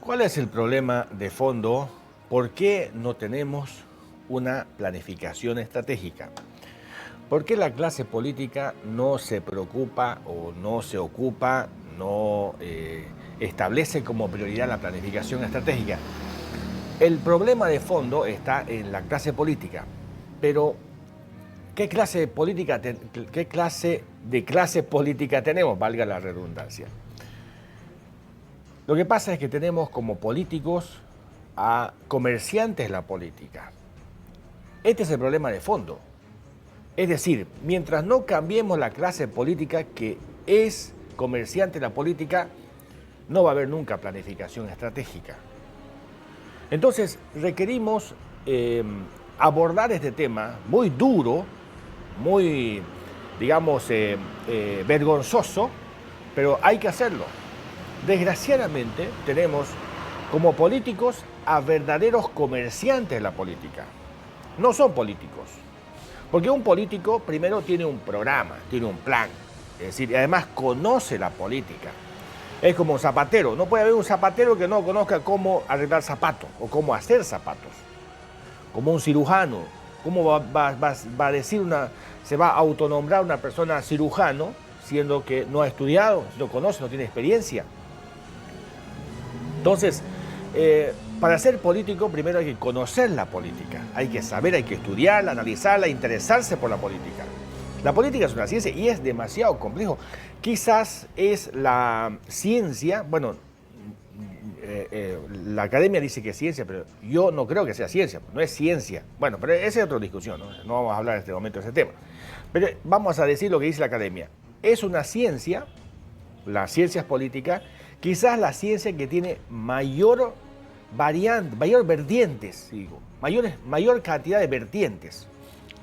¿Cuál es el problema de fondo? ¿Por qué no tenemos una planificación estratégica? ¿Por qué la clase política no se preocupa o no se ocupa, no establece como prioridad la planificación estratégica? El problema de fondo está en la clase política, pero ¿qué clase de clase política tenemos? Valga la redundancia. Lo que pasa es que tenemos como políticos a comerciantes de la política. Este es el problema de fondo. Es decir, mientras no cambiemos la clase política que es comerciante de la política, no va a haber nunca planificación estratégica. Entonces, requerimos abordar este tema muy duro, muy, digamos, vergonzoso, pero hay que hacerlo. Desgraciadamente, tenemos como políticos a verdaderos comerciantes de la política. No son políticos. Porque un político primero tiene un programa, tiene un plan. Es decir, y además conoce la política. Es como un zapatero. No puede haber un zapatero que no conozca cómo arreglar zapatos o cómo hacer zapatos. Como un cirujano. ¿Cómo va a decir se va a autonombrar una persona cirujano siendo que no ha estudiado, no conoce, no tiene experiencia? Entonces, para ser político primero hay que conocer la política, hay que saber, hay que estudiarla, analizarla, interesarse por la política. La política es una ciencia y es demasiado complejo. Quizás es la ciencia, bueno, la academia dice que es ciencia, pero yo no creo que sea ciencia, no es ciencia. Bueno, pero esa es otra discusión, no vamos a hablar en este momento de ese tema. Pero vamos a decir lo que dice la academia. Es una ciencia, las ciencias políticas, quizás la ciencia que tiene mayor vertientes, digo, mayor cantidad de vertientes.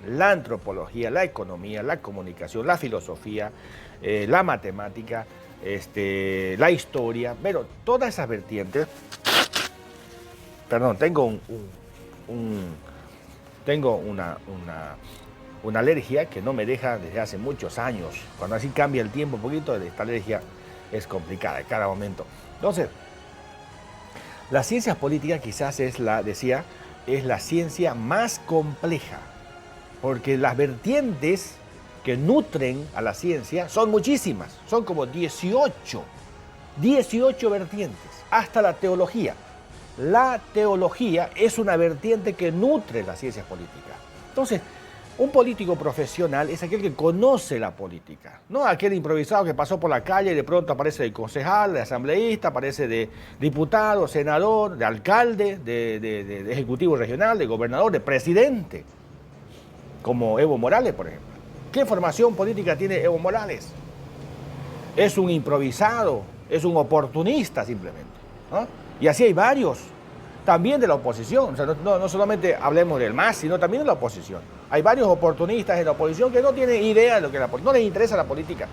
La antropología, la economía, la comunicación, la filosofía, la matemática, la historia, pero todas esas vertientes. Perdón, tengo una alergia que no me deja desde hace muchos años. Cuando así cambia el tiempo un poquito, esta alergia es complicada en cada momento. Entonces, las ciencias políticas quizás es la ciencia más compleja, porque las vertientes que nutren a la ciencia son muchísimas, son como 18 vertientes, hasta la teología. La teología es una vertiente que nutre las ciencias políticas. Entonces, un político profesional es aquel que conoce la política, no aquel improvisado que pasó por la calle y de pronto aparece de concejal, de asambleísta, aparece de diputado, senador, de alcalde, de ejecutivo regional, de gobernador, de presidente, como Evo Morales, por ejemplo. ¿Qué formación política tiene Evo Morales? Es un improvisado, es un oportunista simplemente, ¿no? Y así hay varios, también de la oposición. O sea, no solamente hablemos del MAS, sino también de la oposición. Hay varios oportunistas en la oposición que no tienen idea de lo que no les interesa la política.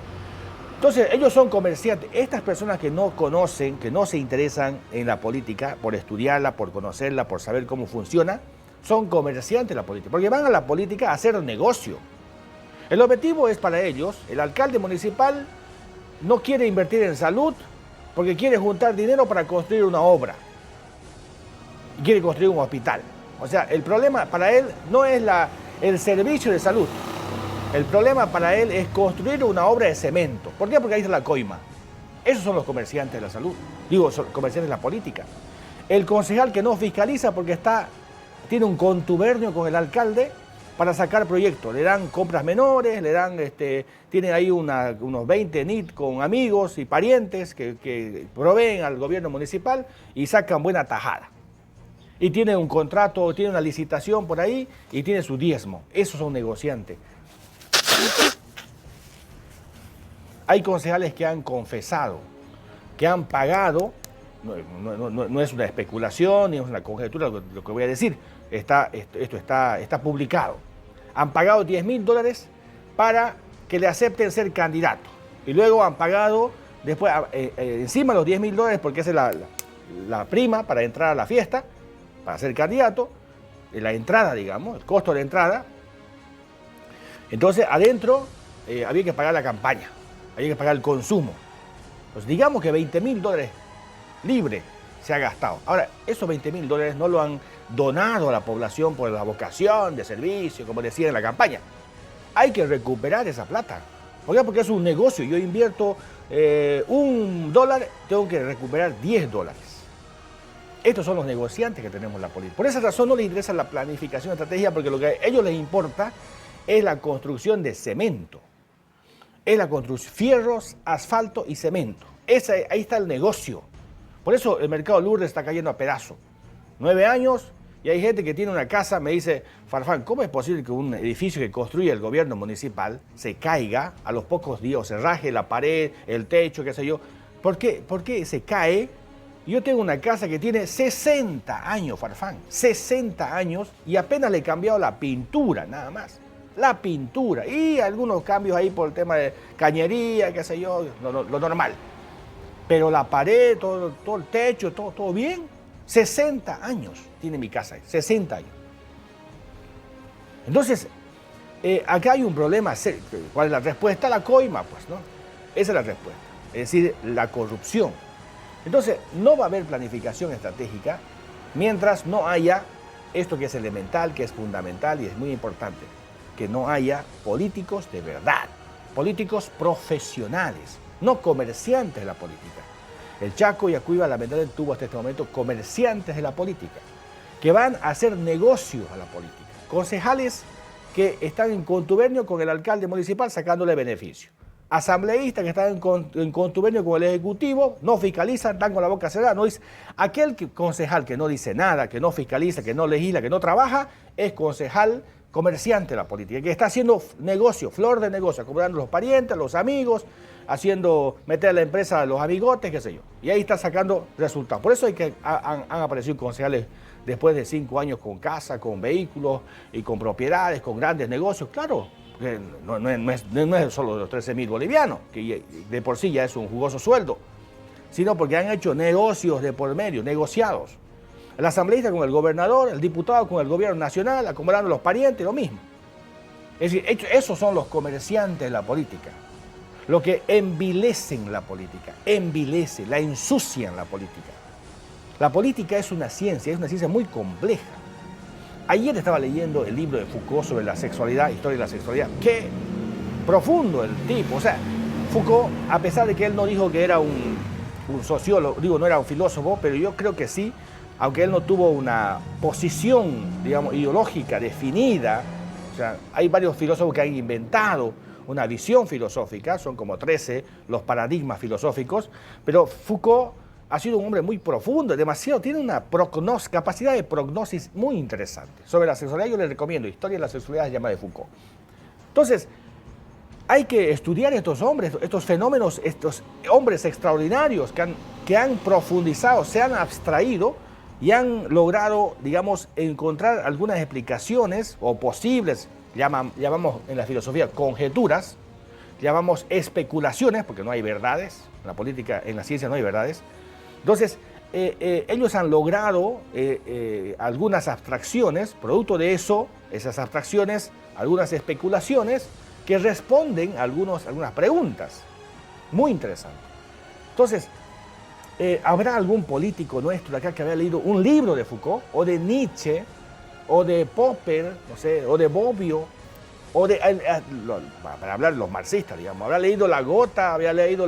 Entonces, ellos son comerciantes. Estas personas que no conocen, que no se interesan en la política, por estudiarla, por conocerla, por saber cómo funciona, son comerciantes de la política, porque van a la política a hacer negocio. El objetivo es para ellos, el alcalde municipal no quiere invertir en salud porque quiere juntar dinero para construir una obra. Y quiere construir un hospital. O sea, el problema para él no es el servicio de salud. El problema para él es construir una obra de cemento. ¿Por qué? Porque ahí está la coima. Esos son los comerciantes de la salud. Digo, son comerciantes de la política. El concejal que no fiscaliza porque tiene un contubernio con el alcalde para sacar proyectos. Le dan compras menores, tiene ahí unos 20 NIT con amigos y parientes que proveen al gobierno municipal y sacan buena tajada. Y tiene un contrato, tiene una licitación por ahí y tiene su diezmo. Esos son negociantes. Hay concejales que han confesado, que han pagado, no es una especulación ni es una conjetura lo que voy a decir, esto está publicado. Han pagado $10.000 para que le acepten ser candidato. Y luego han pagado, después encima los $10.000, porque esa es la prima para entrar a la fiesta, para ser candidato, la entrada, digamos, el costo de la entrada. Entonces, adentro había que pagar la campaña, había que pagar el consumo. Pues digamos que $20.000 libre, se ha gastado. Ahora, esos $20.000 no lo han donado a la población por la vocación de servicio, como decía en la campaña. Hay que recuperar esa plata. ¿Por qué? Porque es un negocio. Yo invierto $1, tengo que recuperar $10. Estos son los negociantes que tenemos en la política. Por esa razón no les interesa la planificación estratégica, porque lo que a ellos les importa es la construcción de cemento. Es la construcción, fierros, asfalto y cemento. Ahí está el negocio. Por eso el mercado Lourdes está cayendo a pedazos. 9 años y hay gente que tiene una casa, me dice, Farfán, ¿cómo es posible que un edificio que construye el gobierno municipal se caiga a los pocos días, o se raje la pared, el techo, qué sé yo? ¿Por qué se cae? Yo tengo una casa que tiene 60 años, Farfán, 60 años, y apenas le he cambiado la pintura, nada más. La pintura y algunos cambios ahí por el tema de cañería, qué sé yo, lo normal. Pero la pared, todo el techo, todo bien. 60 años tiene mi casa, 60 años. Entonces, acá hay un problema. ¿Cuál es la respuesta? La coima, pues, ¿no? Esa es la respuesta. Es decir, la corrupción. Entonces, no va a haber planificación estratégica mientras no haya esto que es elemental, que es fundamental y es muy importante, que no haya políticos de verdad, políticos profesionales, no comerciantes de la política. El Chaco y Acuíba lamentablemente tuvo hasta este momento comerciantes de la política, que van a hacer negocios a la política, concejales que están en contubernio con el alcalde municipal sacándole beneficio, asambleístas que están en contubernio con el ejecutivo, no fiscalizan, están con la boca cerrada. No dice, aquel concejal que no dice nada, que no fiscaliza, que no legisla, que no trabaja, es concejal comerciante de la política, que está haciendo negocio, flor de negocio, acomodando a los parientes, a los amigos, meter a la empresa a los amigotes, qué sé yo. Y ahí está sacando resultados. Por eso han aparecido concejales después de 5 años con casa, con vehículos y con propiedades, con grandes negocios. Claro, no es solo los 13.000 bolivianos, que de por sí ya es un jugoso sueldo, sino porque han hecho negocios de por medio, negociados. El asambleísta con el gobernador, el diputado con el gobierno nacional, acomodando a los parientes, lo mismo. Es decir, esos son los comerciantes de la política, los que envilecen la política, la ensucian la política. La política es una ciencia muy compleja. Ayer estaba leyendo el libro de Foucault sobre la sexualidad, historia de la sexualidad. Qué profundo el tipo. O sea, Foucault, a pesar de que él no dijo que era un sociólogo, no era un filósofo, pero yo creo que sí, aunque él no tuvo una posición, digamos, ideológica definida. O sea, hay varios filósofos que han inventado una visión filosófica, son como 13 los paradigmas filosóficos, pero Foucault ha sido un hombre muy profundo, tiene una capacidad de prognosis muy interesante. Sobre la sexualidad yo les recomiendo Historia de la Sexualidad, se llama, de Foucault. Entonces, hay que estudiar estos hombres, estos fenómenos, estos hombres extraordinarios que han profundizado, se han abstraído y han logrado, digamos, encontrar algunas explicaciones o posibles, llamamos en la filosofía conjeturas, llamamos especulaciones, porque no hay verdades, en la política, en la ciencia no hay verdades. Entonces, ellos han logrado algunas abstracciones, producto de eso, esas abstracciones, algunas especulaciones que responden a algunas preguntas muy interesantes. Entonces, ¿habrá algún político nuestro acá que haya leído un libro de Foucault, o de Nietzsche, o de Popper, no sé, o de Bobbio, o para hablar de los marxistas, digamos? ¿Habrá leído La Gota, habría leído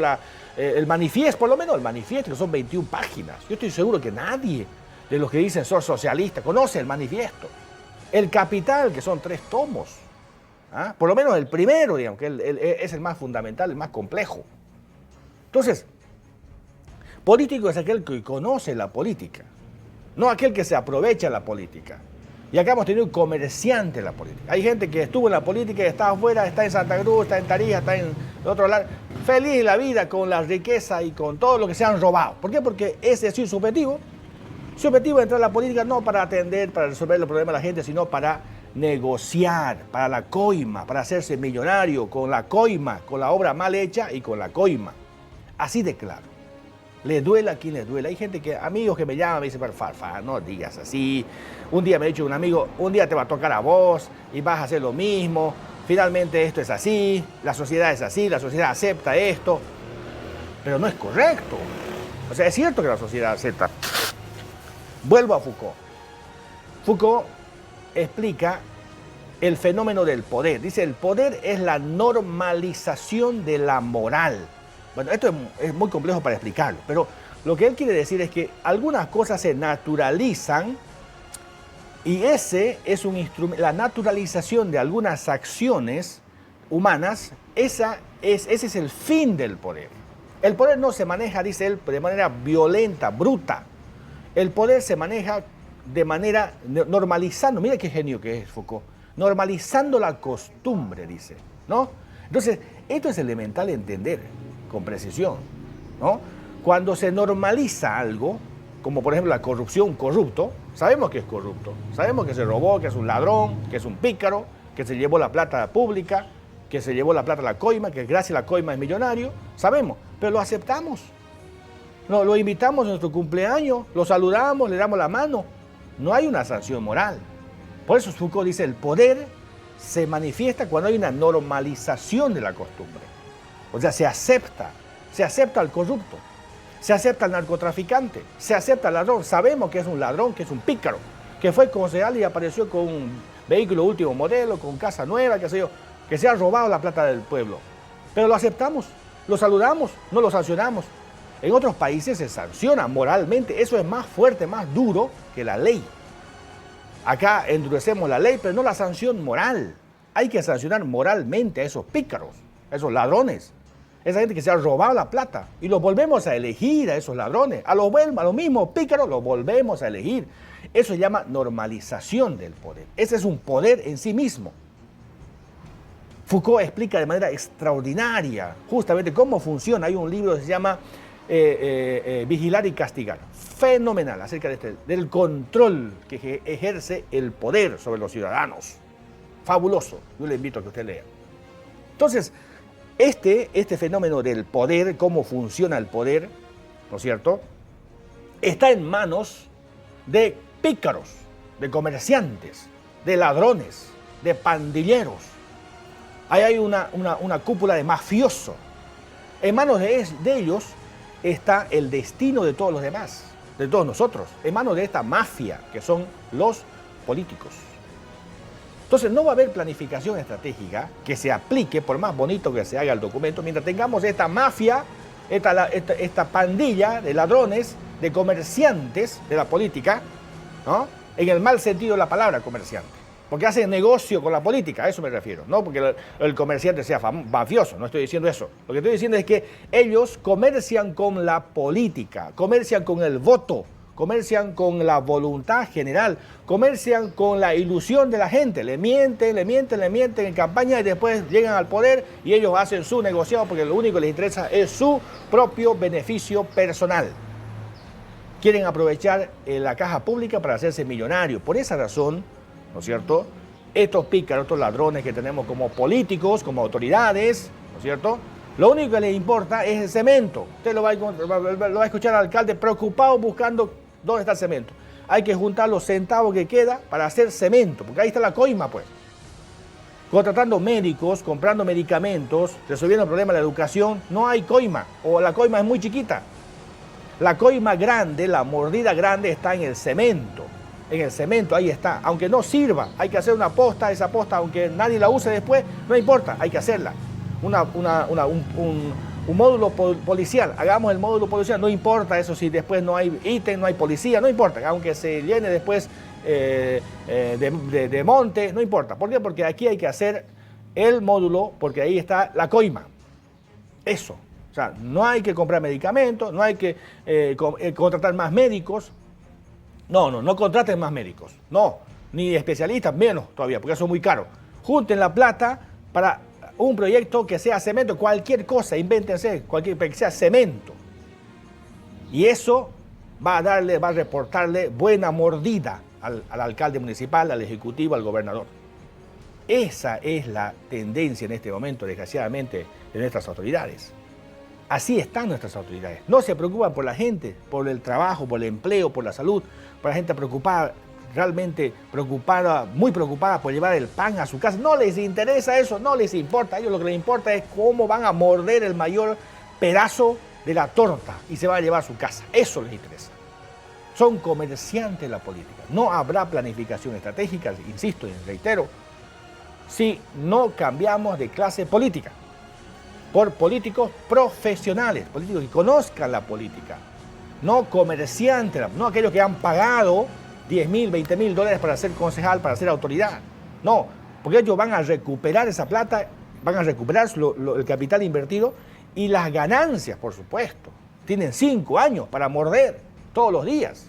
el manifiesto, por lo menos el manifiesto, que son 21 páginas? Yo estoy seguro que nadie de los que dicen ser socialistas conoce el manifiesto. El Capital, que son 3 tomos. ¿Ah? Por lo menos el primero, digamos, que es el más fundamental, el más complejo. Entonces, político es aquel que conoce la política, no aquel que se aprovecha de la política. Y acá hemos tenido un comerciante de la política. Hay gente que estuvo en la política y está afuera, está en Santa Cruz, está en Tarija, está en otro lado, feliz la vida con la riqueza y con todo lo que se han robado. ¿Por qué? Porque ese es su objetivo. Su objetivo es entrar a la política no para atender, para resolver los problemas de la gente, sino para negociar, para la coima, para hacerse millonario con la coima, con la obra mal hecha y con la coima. Así de claro. Le duela a quien le duela. Hay amigos que me llaman y me dicen, pero Farfán, no digas así. Un día me ha dicho un amigo, un día te va a tocar a vos y vas a hacer lo mismo. Finalmente esto es así, la sociedad es así, la sociedad acepta esto. Pero no es correcto. O sea, es cierto que la sociedad acepta Vuelvo a Foucault. Foucault explica el fenómeno del poder. Dice, el poder es la normalización de la moral. Bueno, esto es muy complejo para explicarlo, pero lo que él quiere decir es que algunas cosas se naturalizan y ese es un instrumento, la naturalización de algunas acciones humanas, ese es el fin del poder. El poder no se maneja, dice él, de manera violenta, bruta. El poder se maneja de manera normalizando, mira qué genio que es Foucault, normalizando la costumbre, dice, ¿no? Entonces, esto es elemental entender con precisión, ¿no? Cuando se normaliza algo, como por ejemplo la corrupción, un corrupto, sabemos que es corrupto, sabemos que se robó, que es un ladrón, que es un pícaro, que se llevó la plata pública, que se llevó la plata a la coima, que gracias a la coima es millonario, sabemos, pero lo aceptamos. No, lo invitamos a nuestro cumpleaños, lo saludamos, le damos la mano. No hay una sanción moral. Por eso Foucault dice, el poder se manifiesta cuando hay una normalización de la costumbre. O sea, se acepta al corrupto, se acepta al narcotraficante, se acepta al ladrón. Sabemos que es un ladrón, que es un pícaro, que fue concejal y apareció con un vehículo último modelo, con casa nueva, qué sé yo, que se ha robado la plata del pueblo. Pero lo aceptamos, lo saludamos, no lo sancionamos. En otros países se sanciona moralmente, eso es más fuerte, más duro que la ley. Acá endurecemos la ley, pero no la sanción moral. Hay que sancionar moralmente a esos pícaros, a esos ladrones, a esa gente que se ha robado la plata. Y los volvemos a elegir a esos ladrones, a los mismos pícaros los volvemos a elegir. Eso se llama normalización del poder. Ese es un poder en sí mismo. Foucault explica de manera extraordinaria justamente cómo funciona. Hay un libro que se llama Vigilar y Castigar. Fenomenal acerca del control que ejerce el poder sobre los ciudadanos. Fabuloso. Yo le invito a que usted lea. Entonces, este fenómeno del poder, cómo funciona el poder, ¿no es cierto?, está en manos de pícaros, de comerciantes, de ladrones, de pandilleros. Ahí hay una cúpula de mafiosos. En manos de ellos está el destino de todos los demás, de todos nosotros, en manos de esta mafia que son los políticos. Entonces no va a haber planificación estratégica que se aplique, por más bonito que se haga el documento, mientras tengamos esta mafia, esta pandilla de ladrones, de comerciantes de la política, ¿no?, en el mal sentido de la palabra comerciante. Porque hacen negocio con la política, a eso me refiero. No porque el comerciante sea mafioso, no estoy diciendo eso. Lo que estoy diciendo es que ellos comercian con la política, comercian con el voto, comercian con la voluntad general, comercian con la ilusión de la gente. Le mienten en campaña y después llegan al poder y ellos hacen su negociado porque lo único que les interesa es su propio beneficio personal. Quieren aprovechar la caja pública para hacerse millonarios. Por esa razón, ¿no es cierto?, estos pícaros, estos ladrones que tenemos como políticos, como autoridades, ¿no es cierto?, lo único que les importa es el cemento. Usted lo va a escuchar al alcalde preocupado buscando dónde está el cemento. Hay que juntar los centavos que queda para hacer cemento, porque ahí está la coima, pues. Contratando médicos, comprando medicamentos, resolviendo el problema de la educación, no hay coima, o la coima es muy chiquita. La coima grande, la mordida grande está en el cemento. En el cemento, ahí está. Aunque no sirva, hay que hacer una posta, esa posta, aunque nadie la use después, no importa, hay que hacerla. Un módulo policial, hagamos el módulo policial, no importa eso si después no hay ítem, no hay policía, no importa, aunque se llene después de monte, no importa. ¿Por qué? Porque aquí hay que hacer el módulo, porque ahí está la coima. Eso. O sea, no hay que comprar medicamentos, no hay que contratar más médicos. No contraten más médicos. No, ni especialistas, menos todavía, porque eso es muy caro. Junten la plata para un proyecto que sea cemento, cualquier cosa, invéntense, que sea cemento. Y eso va a reportarle buena mordida al alcalde municipal, al ejecutivo, al gobernador. Esa es la tendencia en este momento, desgraciadamente, de nuestras autoridades. Así están nuestras autoridades. No se preocupan por la gente, por el trabajo, por el empleo, por la salud, por la gente preocupada, realmente preocupada, muy preocupada por llevar el pan a su casa. No les interesa eso, no les importa. A ellos lo que les importa es cómo van a morder el mayor pedazo de la torta y se va a llevar a su casa. Eso les interesa. son comerciantes de la política. No habrá planificación estratégica, insisto y reitero, si no cambiamos de clase política por políticos profesionales, políticos que conozcan la política, no comerciantes, no aquellos que han pagado 10.000, 20.000 dólares para ser concejal, para ser autoridad. No, porque ellos van a recuperar esa plata, van a recuperar el capital invertido y las ganancias, por supuesto. Tienen 5 años para morder todos los días.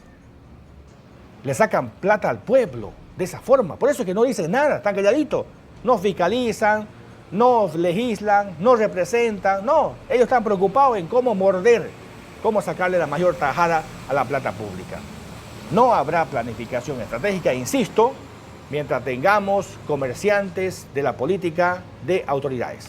Le sacan plata al pueblo de esa forma. Por eso es que no dicen nada, están calladitos. No fiscalizan, no legislan, no representan. No, ellos están preocupados en cómo morder, cómo sacarle la mayor tajada a la plata pública. No habrá planificación estratégica, insisto, mientras tengamos comerciantes de la política de autoridades.